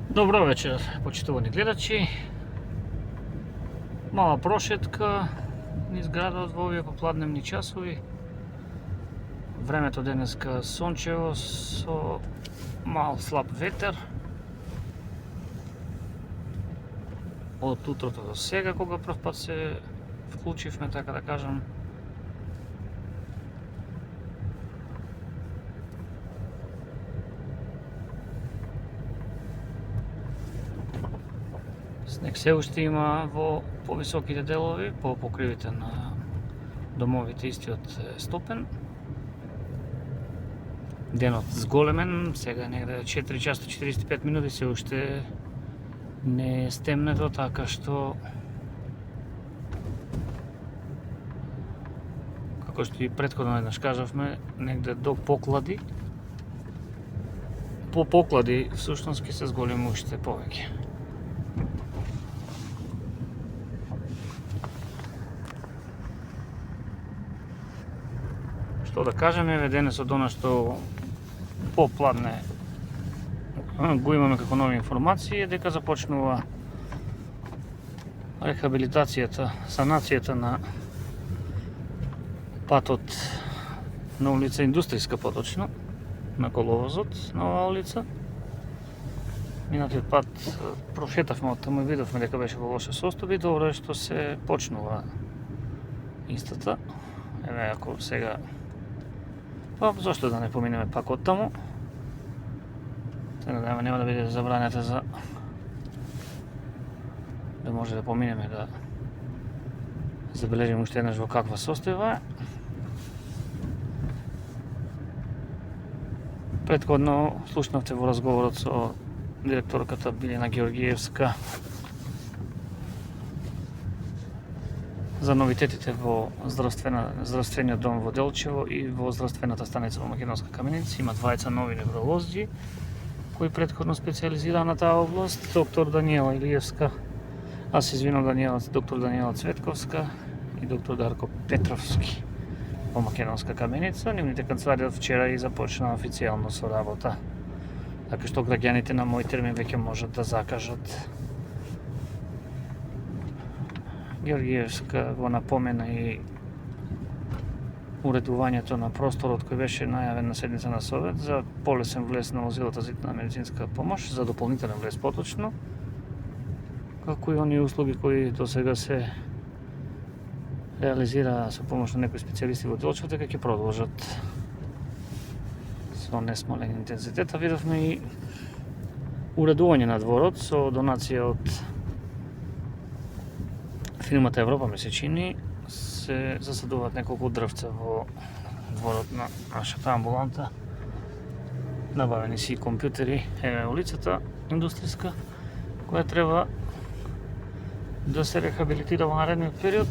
Добро вечер, почитувани гледачи. Мала прошетка низ градот во овие попладневни часови. Времето денеска сончево со мал слаб ветер. Од утрото до сега, кога прв пат се вклучивме, така да кажам. Снег се уште има во повисоките делови, по покривите на домовите истиот стопен. Денот зголемен, сега негде 4 часа 45 минути, се уште не е стемнето, така што како што и претходно еднаш кажавме, негде до поклади. По поклади всушност ќе се зголеми уште повеќе. Што да кажеме, еве денес од она што попладне го имаме како нови информации, дека започнува рехабилитацијата, санацијата на патот на улица Индустријска, поточно на коловозот на оваа улица. Минатиот пат прошетавме од таму и видовме дека беше во лоше состојби. Добро е што се почнува истата. Еве, ако сега зошто да не поминеме пак од таму? Се надеваме нема да биде забранета за да може да поминеме да забележиме уште еднаш во каква состојба е. Претходно слушнавте во разговорот со директорката Билјана Георгиевска за новитетите во здравствениот дом во Делчево и во здравствената станица во Македонска Каменица. Има двајца нови невролози кои претходно специализираа на таа област. Доктор Даниела Илиевска, доктор Даниела Цветковска и доктор Дарко Петровски во Македонска Каменица. Нивните канцеларии од вчера и започнаа официјално со работа. Така што граѓаните на мој термин веќе можат да закажат. Георгиевска го напомена и уредувањето на просторот кој беше најавен на седница на Совет за полесен влез на возилата за hitna медицинска помош, за дополнителен влез поточно, како и оние услуги кои до сега се реализира со помош на некои специјалисти во Делчево, дека ќе продолжат со несмален интензитет. А видовме и уредување на дворот со донација од фирмата Европа, ми се чини. Се засадуваат неколку дрвца во дворот на нашата амбуланта. Набавени си компјутери, еве улицата Индустријска, која треба да се рехабилитира во наредниот период.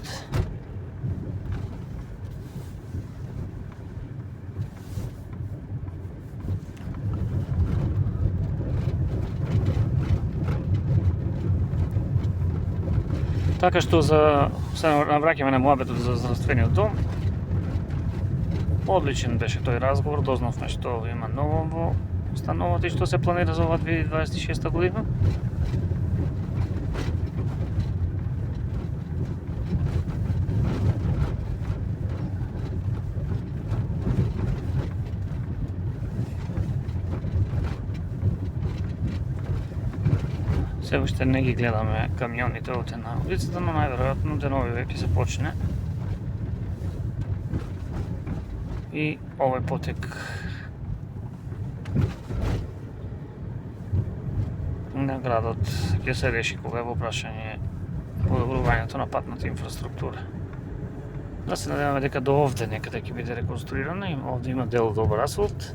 Така што се навраќаме на муабетот за здравствениот дом. Одличен беше тој разговор, дознавме што има ново во установата и што се планира за оваа 2026 година. Се уште не ги гледаме камионите овде на улицата, но најверојатно денови ќе се почне. И овој потек на градот ќе се реши кога е во прашање подобрувањето на патната инфраструктура. Да се надеваме дека до овде некаде ќе биде реконструирана, и овде има дел добар асфалт.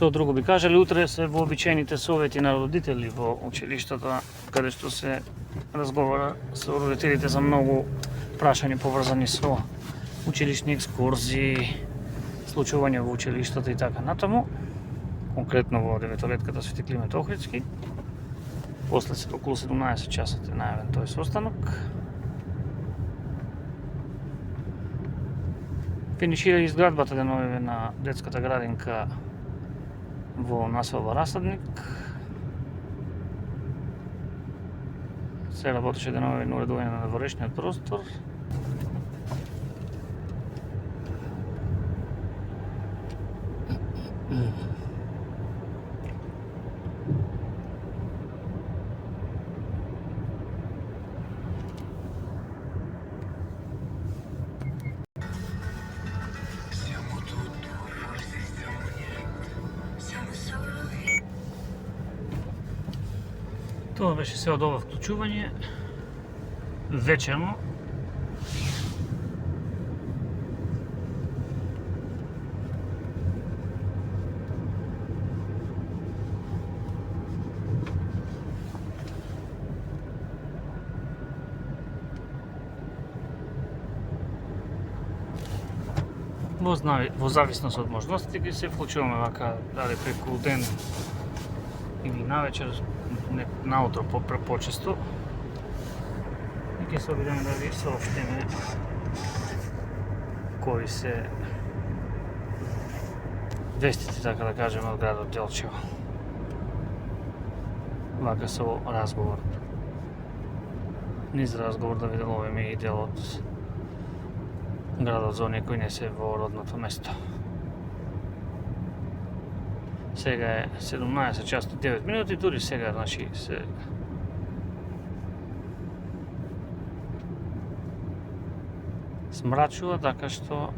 Што друго би кажали, утре се вообичаените совети на родители во училиштата, каде што се разговара со родителите за многу прашања поврзани со училишни екскурзии, случувања во училиштата и така натаму. Конкретно во деветолетката Свети Климент Охридски. После околу 17 часот е најавен тој состанок. Финишира изградбата деновиве на детската градинка во населба Расадник. Се работеше деновиве на уредување на дворешниот простор. Тоа беше се од ова вклучување вечерно. Во зависност од можностите ги се вклучуваме вака, дали преку ден или навечер, наутро почесто. И ќе се обидеме да ви соопштиме кои се вестите, така да кажеме, од градот Делчево. Вака со разговор. Низ разговор да ви деловиме и дел од градот за оние кои не се во родното место. Сега е 17 часот 9 минути, дури сега, значи, се смрачува, така што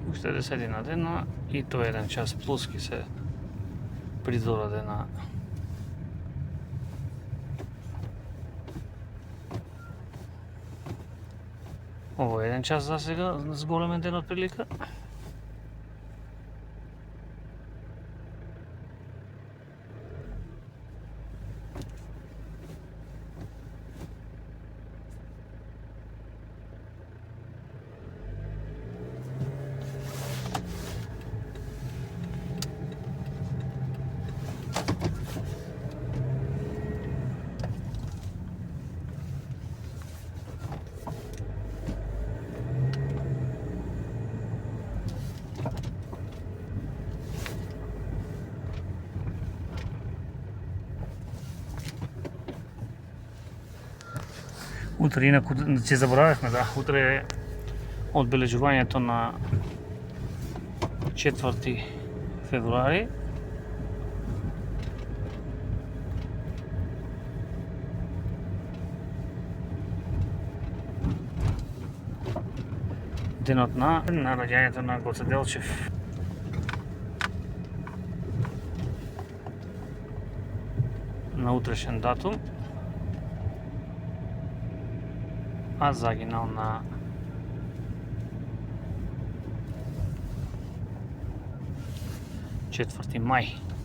уште 10 на дена и тоа 1 час плюс ки се придораде на ово 1 час за сега, зголемен ден од прилика. Утре, инаку, ќе заборавевме, да, утре е одбележувањето на 4 февруари. Денот на раѓањето на Гоце Делчев. На утрешен датум. А загинал на 4 мај.